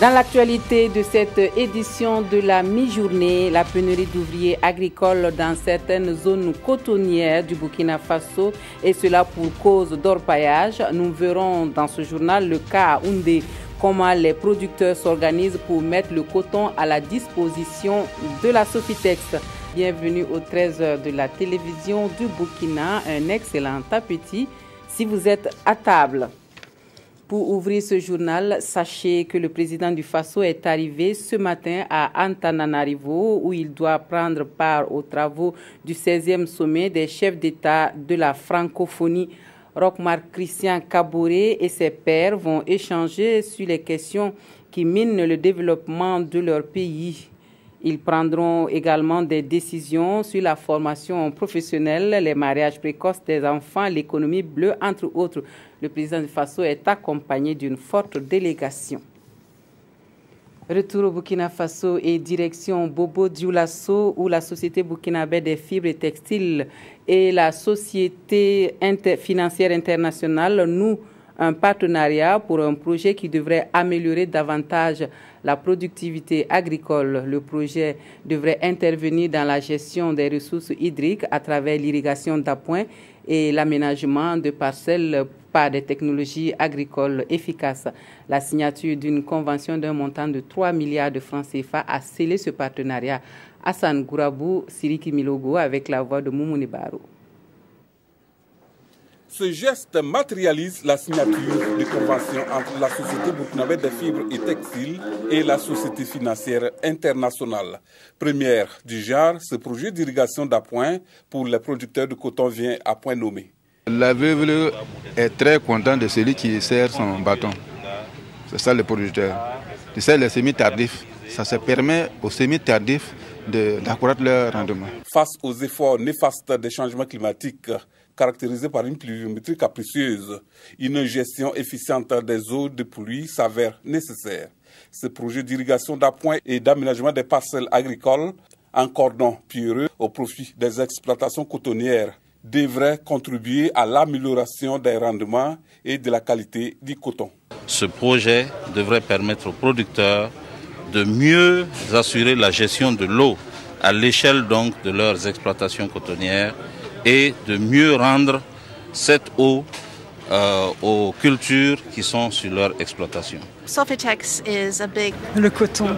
Dans l'actualité de cette édition de la mi-journée, la pénurie d'ouvriers agricoles dans certaines zones cotonnières du Burkina Faso et cela pour cause d'orpaillage. Nous verrons dans ce journal le cas à Houndé, comment les producteurs s'organisent pour mettre le coton à la disposition de la Sofitex. Bienvenue au 13h de la télévision du Burkina, un excellent appétit si vous êtes à table. Pour ouvrir ce journal, sachez que le président du Faso est arrivé ce matin à Antananarivo où il doit prendre part aux travaux du 16e sommet des chefs d'État de la francophonie. Rochmar Christian Kaboré et ses pairs vont échanger sur les questions qui minent le développement de leur pays. Ils prendront également des décisions sur la formation professionnelle, les mariages précoces des enfants, l'économie bleue, entre autres. Le président du Faso est accompagné d'une forte délégation. Retour au Burkina Faso et direction Bobo Dioulasso où la société burkinabé des fibres et textiles et la société financière internationale nouent un partenariat pour un projet qui devrait améliorer davantage la productivité agricole. Le projet devrait intervenir dans la gestion des ressources hydriques à travers l'irrigation d'appoint et l'aménagement de parcelles par des technologies agricoles efficaces. La signature d'une convention d'un montant de 3 milliards de francs CFA a scellé ce partenariat. Hassan Gourabou, Siriki Milogo avec la voix de Moumouni Barou. Ce geste matérialise la signature de convention entre la Société burkinabé des fibres et textiles et la Société financière internationale. Première du genre, ce projet d'irrigation d'appoint pour les producteurs de coton vient à point nommé. L'aveugle est très content de celui qui sert son bâton. C'est ça le producteur. Tu sais, les semis tardifs, ça se permet aux semis tardifs d'accroître leur rendement. Face aux efforts néfastes des changements climatiques, caractérisée par une pluviométrie capricieuse, une gestion efficiente des eaux de pluie s'avère nécessaire. Ce projet d'irrigation d'appoint et d'aménagement des parcelles agricoles en cordon pierreux au profit des exploitations cotonnières devrait contribuer à l'amélioration des rendements et de la qualité du coton. Ce projet devrait permettre aux producteurs de mieux assurer la gestion de l'eau à l'échelle donc de leurs exploitations cotonnières et de mieux rendre cette eau aux cultures qui sont sur leur exploitation. Le coton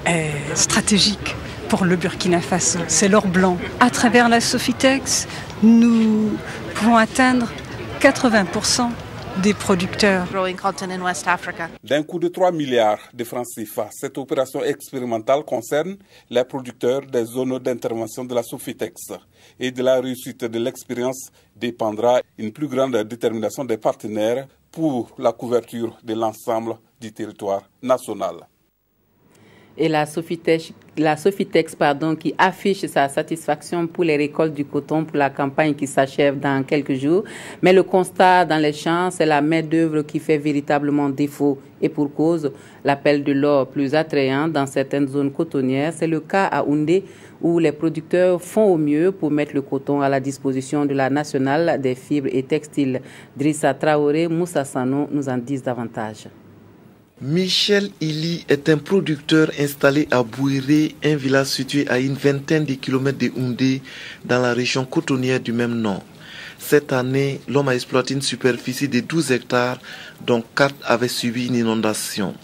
est stratégique pour le Burkina Faso, c'est l'or blanc. À travers la Sofitex, nous pouvons atteindre 80% des producteurs. D'un coût de 3 milliards de francs CFA, cette opération expérimentale concerne les producteurs des zones d'intervention de la Sofitex. Et de la réussite de l'expérience dépendra une plus grande détermination des partenaires pour la couverture de l'ensemble du territoire national. Et la Sofitex qui affiche sa satisfaction pour les récoltes du coton pour la campagne qui s'achève dans quelques jours. Mais le constat dans les champs, c'est la main-d'œuvre qui fait véritablement défaut. Et pour cause, l'appel de l'or plus attrayant dans certaines zones cotonnières, c'est le cas à Houndé où les producteurs font au mieux pour mettre le coton à la disposition de la nationale des fibres et textiles. Drissa Traoré, Moussa Sano nous en disent davantage. Michel Ili est un producteur installé à Bouiré, un village situé à une vingtaine de kilomètres de Houndé, dans la région cotonnière du même nom. Cette année, l'homme a exploité une superficie de 12 hectares, dont 4 avaient subi une inondation.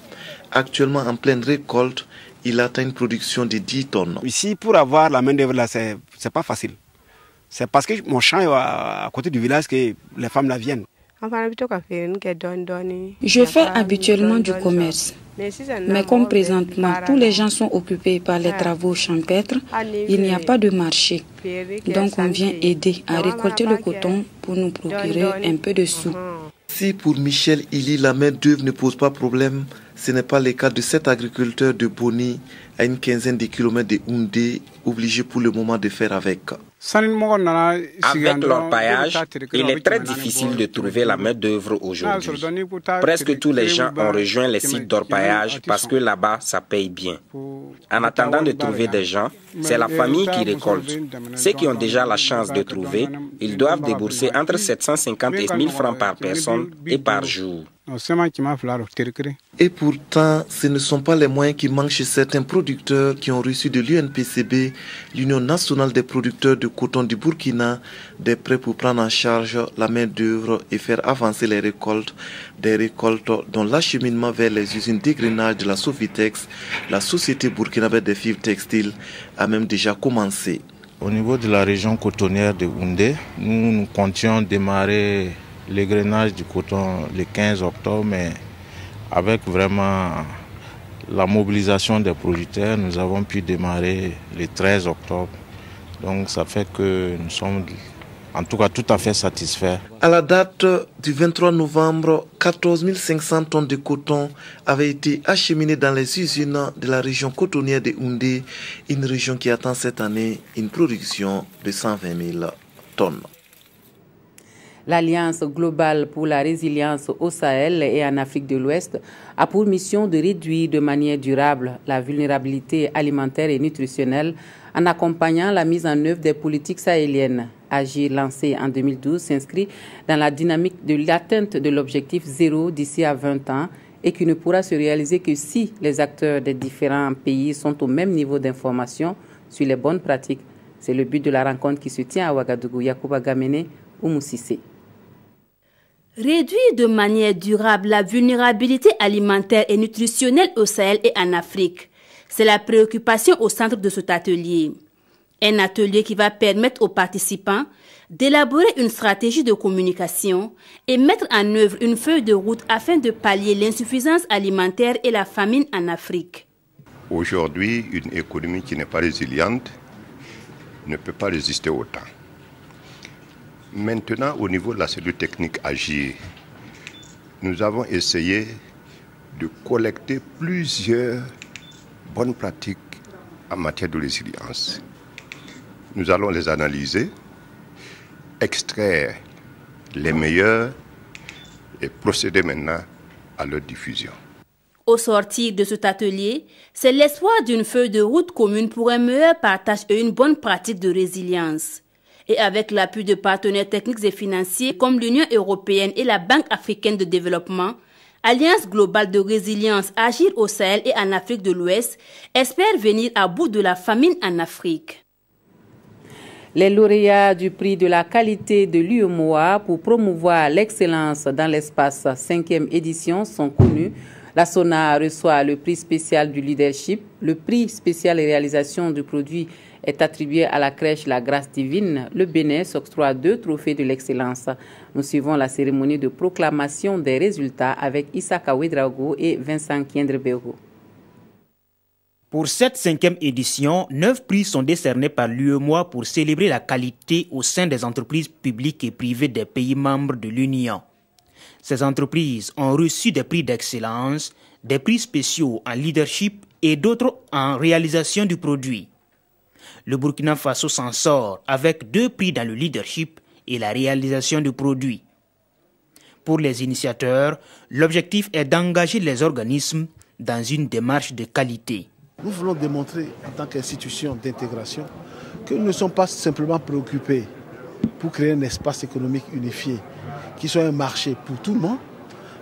Actuellement en pleine récolte, il atteint une production de 10 tonnes. Ici, pour avoir la main-d'œuvre là, c'est pas facile. C'est parce que mon champ est à côté du village que les femmes là viennent. Je fais habituellement du commerce, mais comme présentement tous les gens sont occupés par les travaux champêtres, il n'y a pas de marché. Donc on vient aider à récolter le coton pour nous procurer un peu de sous. Si pour Michel Ili la main-d'œuvre ne pose pas problème, ce n'est pas le cas de cet agriculteur de Boni à une quinzaine de kilomètres de Houndé, obligé pour le moment de faire avec. Avec l'orpaillage, il est très difficile de trouver la main-d'œuvre aujourd'hui. Presque tous les gens ont rejoint les sites d'orpaillage parce que là-bas, ça paye bien. En attendant de trouver des gens, c'est la famille qui récolte. Ceux qui ont déjà la chance de trouver, ils doivent débourser entre 750 et 1000 francs par personne et par jour. Et pourtant, ce ne sont pas les moyens qui manquent chez certains producteurs qui ont reçu de l'UNPCB, l'Union nationale des producteurs de coton du Burkina, des prêts pour prendre en charge la main-d'œuvre et faire avancer les récoltes, des récoltes dont l'acheminement vers les usines d'égrenage de la Sofitex, la société burkinabé des fibres textiles, a même déjà commencé. Au niveau de la région cotonnière de Houndé, nous comptions démarrer l'égrenage du coton le 15 octobre, mais avec vraiment la mobilisation des producteurs, nous avons pu démarrer le 13 octobre. Donc ça fait que nous sommes en tout cas tout à fait satisfaits. À la date du 23 novembre, 14 500 tonnes de coton avaient été acheminées dans les usines de la région cotonnière de Houndé, une région qui attend cette année une production de 120 000 tonnes. L'Alliance globale pour la résilience au Sahel et en Afrique de l'Ouest a pour mission de réduire de manière durable la vulnérabilité alimentaire et nutritionnelle en accompagnant la mise en œuvre des politiques sahéliennes. Agir lancé en 2012 s'inscrit dans la dynamique de l'atteinte de l'objectif zéro d'ici à 20 ans et qui ne pourra se réaliser que si les acteurs des différents pays sont au même niveau d'information sur les bonnes pratiques. C'est le but de la rencontre qui se tient à Ouagadougou. Yacouba Gamene ou Moussissé. Réduire de manière durable la vulnérabilité alimentaire et nutritionnelle au Sahel et en Afrique. C'est la préoccupation au centre de cet atelier. Un atelier qui va permettre aux participants d'élaborer une stratégie de communication et mettre en œuvre une feuille de route afin de pallier l'insuffisance alimentaire et la famine en Afrique. Aujourd'hui, une économie qui n'est pas résiliente ne peut pas résister au temps. Maintenant, au niveau de la cellule technique Agir, nous avons essayé de collecter plusieurs bonnes pratiques en matière de résilience. Nous allons les analyser, extraire les meilleurs et procéder maintenant à leur diffusion. Au sortir de cet atelier, c'est l'espoir d'une feuille de route commune pour un meilleur partage et une bonne pratique de résilience. Et avec l'appui de partenaires techniques et financiers comme l'Union européenne et la Banque africaine de développement, Alliance globale de résilience Agir au Sahel et en Afrique de l'Ouest espère venir à bout de la famine en Afrique. Les lauréats du prix de la qualité de l'UEMOA pour promouvoir l'excellence dans l'espace 5e édition sont connus. La SONA reçoit le prix spécial du leadership. Le prix spécial et réalisation du produit est attribué à la crèche La Grâce Divine. Le Bénin s'octroie 2 trophées de l'excellence. Nous suivons la cérémonie de proclamation des résultats avec Issaka Ouedraogo et Vincent Kiendrebego. Pour cette 5e édition, 9 prix sont décernés par l'UEMOA pour célébrer la qualité au sein des entreprises publiques et privées des pays membres de l'Union. Ces entreprises ont reçu des prix d'excellence, des prix spéciaux en leadership et d'autres en réalisation du produit. Le Burkina Faso s'en sort avec 2 prix dans le leadership et la réalisation du produit. Pour les initiateurs, l'objectif est d'engager les organismes dans une démarche de qualité. Nous voulons démontrer en tant qu'institution d'intégration que nous ne sommes pas simplement préoccupés pour créer un espace économique unifié qui soit un marché pour tout le monde.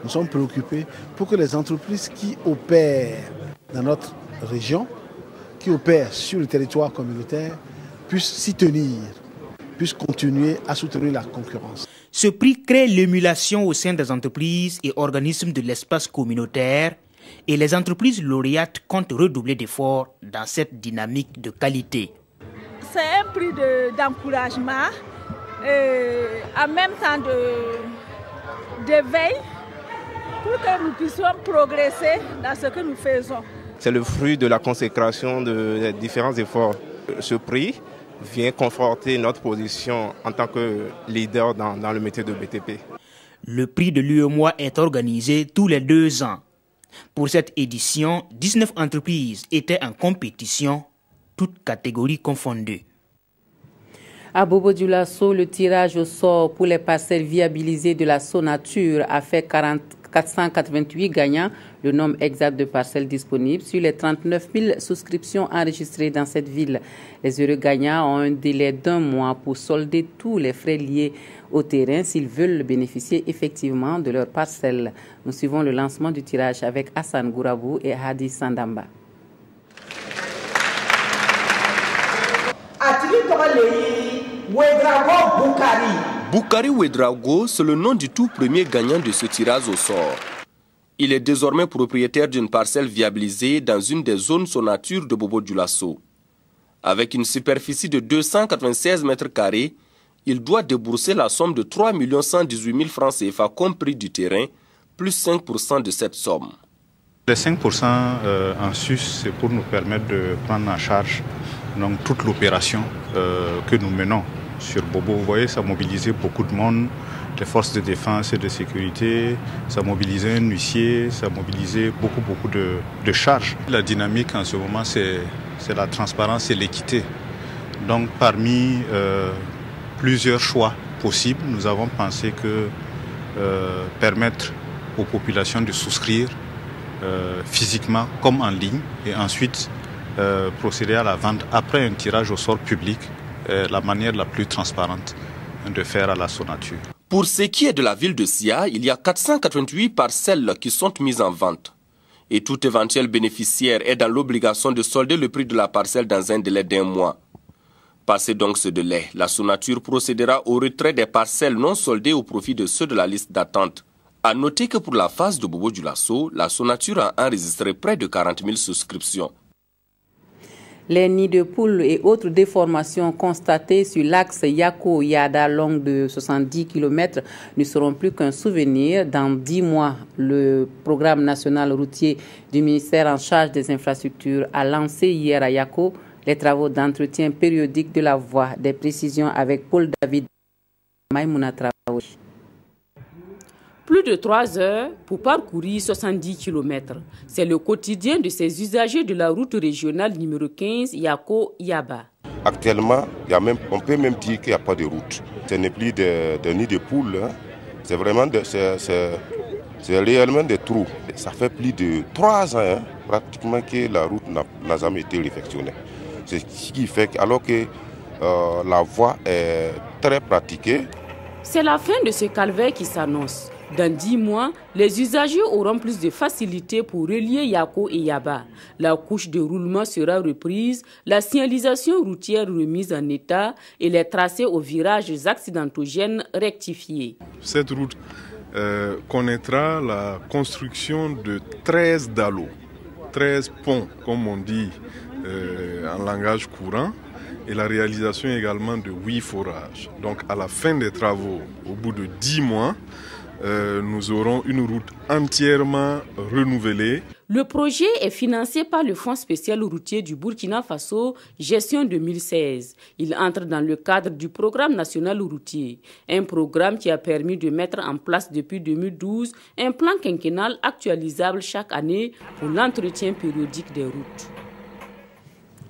Nous sommes préoccupés pour que les entreprises qui opèrent dans notre région, qui opèrent sur le territoire communautaire, puissent s'y tenir, puissent continuer à soutenir la concurrence. Ce prix crée l'émulation au sein des entreprises et organismes de l'espace communautaire et les entreprises lauréates comptent redoubler d'efforts dans cette dynamique de qualité. C'est un prix d'encouragement et en même temps d'éveil pour que nous puissions progresser dans ce que nous faisons. C'est le fruit de la consécration de différents efforts. Ce prix vient conforter notre position en tant que leader dans le métier de BTP. Le prix de l'UEMOA est organisé tous les 2 ans. Pour cette édition, 19 entreprises étaient en compétition, toutes catégories confondues. À Bobo Dioulasso, le tirage au sort pour les parcelles viabilisées de la Sonature a fait 488 gagnants, le nombre exact de parcelles disponibles sur les 39 000 souscriptions enregistrées dans cette ville. Les heureux gagnants ont un délai d'1 mois pour solder tous les frais liés au terrain s'ils veulent bénéficier effectivement de leurs parcelles. Nous suivons le lancement du tirage avec Hassan Gourabou et Hadi Sandamba. Boukari Ouedraogo, c'est le nom du tout premier gagnant de ce tirage au sort. Il est désormais propriétaire d'une parcelle viabilisée dans une des zones sonatures de Bobo-Dioulasso. Avec une superficie de 296 mètres carrés, il doit débourser la somme de 3 118 000 francs CFA compris du terrain, plus 5% de cette somme. Les 5% en sus, c'est pour nous permettre de prendre en charge donc, toute l'opération que nous menons sur Bobo. Vous voyez, ça a mobilisé beaucoup de monde, les forces de défense et de sécurité, ça a mobilisé un huissier, ça a mobilisé beaucoup de charges. La dynamique en ce moment, c'est la transparence et l'équité. Donc parmi plusieurs choix possibles, nous avons pensé que permettre aux populations de souscrire physiquement comme en ligne et ensuite procéder à la vente après un tirage au sort public la manière la plus transparente de faire à la sonature. Pour ce qui est de la ville de Sia, il y a 488 parcelles qui sont mises en vente. Et tout éventuel bénéficiaire est dans l'obligation de solder le prix de la parcelle dans un délai d'1 mois. Passé donc ce délai, la sonature procédera au retrait des parcelles non soldées au profit de ceux de la liste d'attente. A noter que pour la phase de Bobo-Dioulasso, la sonature a enregistré près de 40 000 souscriptions. Les nids de poules et autres déformations constatées sur l'axe Yako-Yada long de 70 km ne seront plus qu'un souvenir. Dans 10 mois, le programme national routier du ministère en charge des infrastructures a lancé hier à Yako les travaux d'entretien périodique de la voie. Des précisions avec Paul David Maïmouna Traoré. Plus de 3 heures pour parcourir 70 km. C'est le quotidien de ces usagers de la route régionale numéro 15 Yako-Yaba. Actuellement, on peut même dire qu'il n'y a pas de route. Ce n'est plus de nid de poules. Hein. C'est vraiment c'est réellement des trous. Ça fait plus de 3 ans hein, pratiquement que la route n'a jamais été réfectionnée. C'est ce qui fait alors que la voie est très pratiquée. C'est la fin de ce calvaire qui s'annonce. Dans 10 mois, les usagers auront plus de facilité pour relier Yako et Yaba. La couche de roulement sera reprise, la signalisation routière remise en état et les tracés aux virages accidentogènes rectifiés. Cette route connaîtra la construction de 13 dallos, 13 ponts, comme on dit en langage courant, et la réalisation également de 8 forages. Donc à la fin des travaux, au bout de 10 mois, nous aurons une route entièrement renouvelée. Le projet est financé par le Fonds spécial routier du Burkina Faso, gestion 2016. Il entre dans le cadre du programme national routier, un programme qui a permis de mettre en place depuis 2012 un plan quinquennal actualisable chaque année pour l'entretien périodique des routes.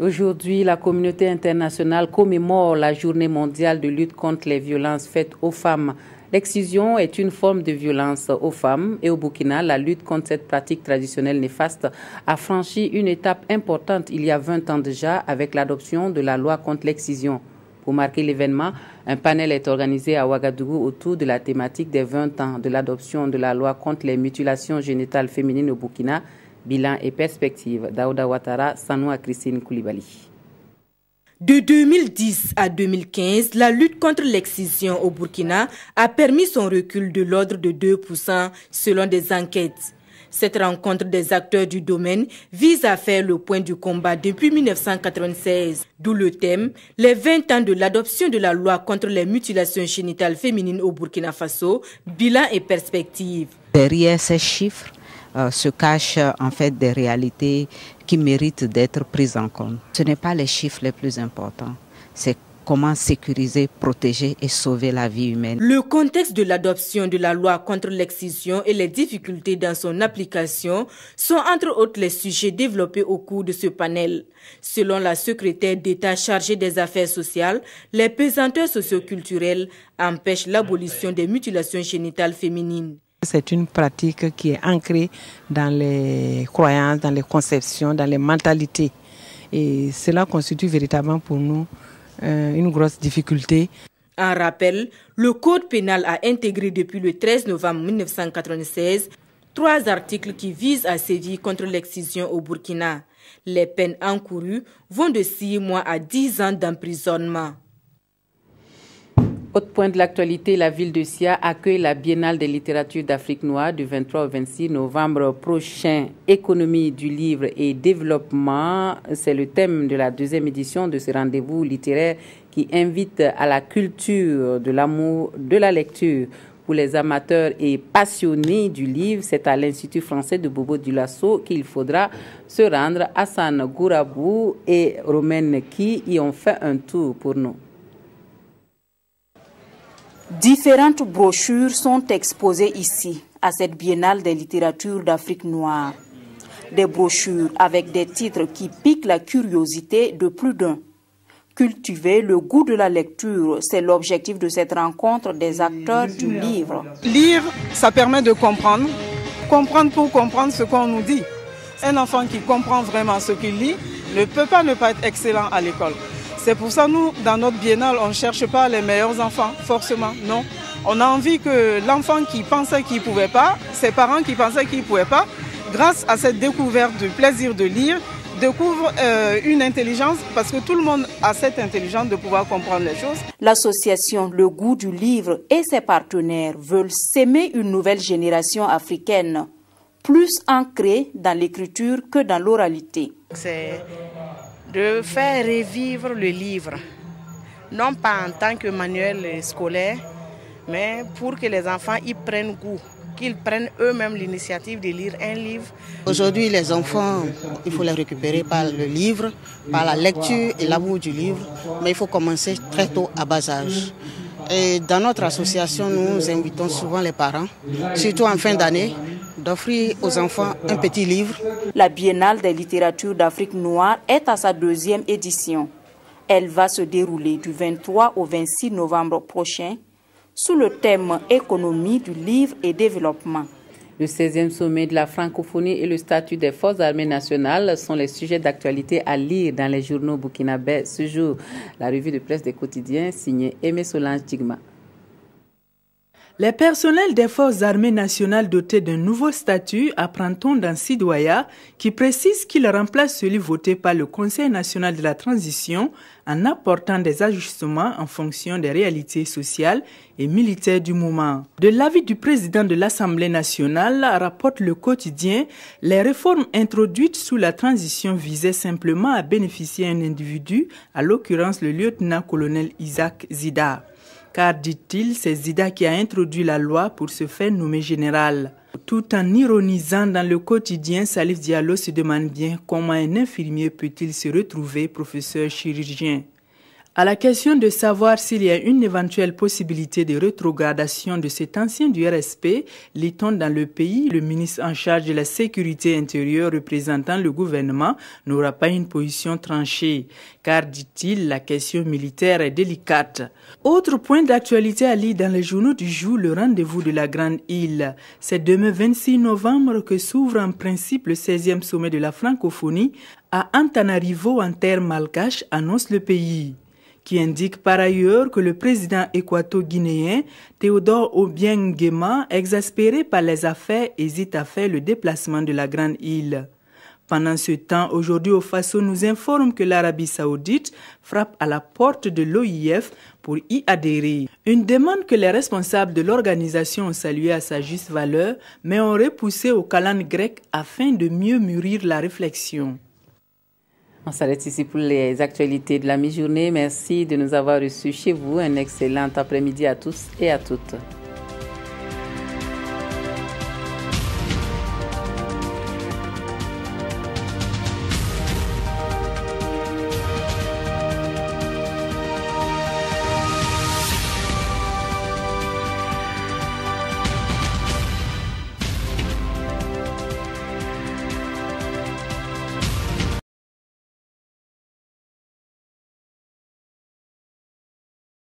Aujourd'hui, la communauté internationale commémore la journée mondiale de lutte contre les violences faites aux femmes. L'excision est une forme de violence aux femmes et au Burkina, la lutte contre cette pratique traditionnelle néfaste a franchi une étape importante il y a 20 ans déjà avec l'adoption de la loi contre l'excision. Pour marquer l'événement, un panel est organisé à Ouagadougou autour de la thématique des 20 ans de l'adoption de la loi contre les mutilations génitales féminines au Burkina, bilan et perspective. Daouda Ouattara, Sanoua Christine Koulibaly. De 2010 à 2015, la lutte contre l'excision au Burkina a permis son recul de l'ordre de 2% selon des enquêtes. Cette rencontre des acteurs du domaine vise à faire le point du combat depuis 1996, d'où le thème « Les 20 ans de l'adoption de la loi contre les mutilations génitales féminines au Burkina Faso, bilan et perspective ». Derrière ces chiffres, se cachent en fait des réalités qui méritent d'être prises en compte. Ce n'est pas les chiffres les plus importants, c'est comment sécuriser, protéger et sauver la vie humaine. Le contexte de l'adoption de la loi contre l'excision et les difficultés dans son application sont entre autres les sujets développés au cours de ce panel. Selon la secrétaire d'État chargée des affaires sociales, les pesanteurs socioculturelles empêchent l'abolition des mutilations génitales féminines. C'est une pratique qui est ancrée dans les croyances, dans les conceptions, dans les mentalités. Et cela constitue véritablement pour nous une grosse difficulté. En rappel, le Code pénal a intégré depuis le 13 novembre 1996 3 articles qui visent à sévir contre l'excision au Burkina. Les peines encourues vont de 6 mois à 10 ans d'emprisonnement. Autre point de l'actualité, la ville de Sia accueille la Biennale des littératures d'Afrique noire du 23 au 26 novembre prochain. Économie du livre et développement, c'est le thème de la 2e édition de ce rendez-vous littéraire qui invite à la culture de l'amour de la lecture. Pour les amateurs et passionnés du livre, c'est à l'Institut français de Bobo Dioulasso qu'il faudra se rendre. Hassan Gourabou et Romaine qui y ont fait un tour pour nous. Différentes brochures sont exposées ici, à cette biennale des littératures d'Afrique noire. Des brochures avec des titres qui piquent la curiosité de plus d'un. Cultiver le goût de la lecture, c'est l'objectif de cette rencontre des acteurs du livre. Lire, ça permet de comprendre. Comprendre pour comprendre ce qu'on nous dit. Un enfant qui comprend vraiment ce qu'il lit ne peut pas ne pas être excellent à l'école. C'est pour ça, nous, dans notre biennale, on ne cherche pas les meilleurs enfants, forcément, non. On a envie que l'enfant qui pensait qu'il ne pouvait pas, ses parents qui pensaient qu'ils ne pouvaient pas, grâce à cette découverte du plaisir de lire, découvre une intelligence, parce que tout le monde a cette intelligence de pouvoir comprendre les choses. L'association Le Goût du Livre et ses partenaires veulent s'aimer une nouvelle génération africaine, plus ancrée dans l'écriture que dans l'oralité. C'est de faire revivre le livre, non pas en tant que manuel scolaire, mais pour que les enfants y prennent goût, qu'ils prennent eux-mêmes l'initiative de lire un livre. Aujourd'hui, les enfants, il faut les récupérer par le livre, par la lecture et l'amour du livre, mais il faut commencer très tôt à bas âge. Et dans notre association, nous invitons souvent les parents, surtout en fin d'année, d'offrir aux enfants un petit livre. La Biennale des littératures d'Afrique noire est à sa 2e édition. Elle va se dérouler du 23 au 26 novembre prochain sous le thème économie du livre et développement. Le 16e sommet de la francophonie et le statut des forces armées nationales sont les sujets d'actualité à lire dans les journaux burkinabés ce jour. La revue de presse des quotidiens signée Aimé Solange Tigma. Les personnels des forces armées nationales dotés d'un nouveau statut apprend-on dans Sidoya qui précise qu'il remplace celui voté par le Conseil national de la transition en apportant des ajustements en fonction des réalités sociales et militaires du moment. De l'avis du président de l'Assemblée nationale, rapporte le quotidien, les réformes introduites sous la transition visaient simplement à bénéficier à un individu, à l'occurrence le lieutenant-colonel Isaac Zida. Car, dit-il, c'est Zida qui a introduit la loi pour se faire nommer général. Tout en ironisant dans le quotidien, Salif Diallo se demande bien comment un infirmier peut-il se retrouver professeur chirurgien. À la question de savoir s'il y a une éventuelle possibilité de rétrogradation de cet ancien du RSP, lit-on dans le pays, le ministre en charge de la sécurité intérieure représentant le gouvernement n'aura pas une position tranchée, car, dit-il, la question militaire est délicate. Autre point d'actualité à lire dans les journaux du jour, le rendez-vous de la Grande Île. C'est demain 26 novembre que s'ouvre en principe le 16e sommet de la francophonie à Antananarivo en terre malgache, annonce le pays, qui indique par ailleurs que le président équato-guinéen Théodore Obiang Nguema, exaspéré par les affaires, hésite à faire le déplacement de la Grande Île. Pendant ce temps, aujourd'hui au Faso nous informe que l'Arabie saoudite frappe à la porte de l'OIF pour y adhérer. Une demande que les responsables de l'organisation ont saluée à sa juste valeur, mais ont repoussée au calendrier grec afin de mieux mûrir la réflexion. On s'arrête ici pour les actualités de la mi-journée. Merci de nous avoir reçus chez vous. Un excellent après-midi à tous et à toutes.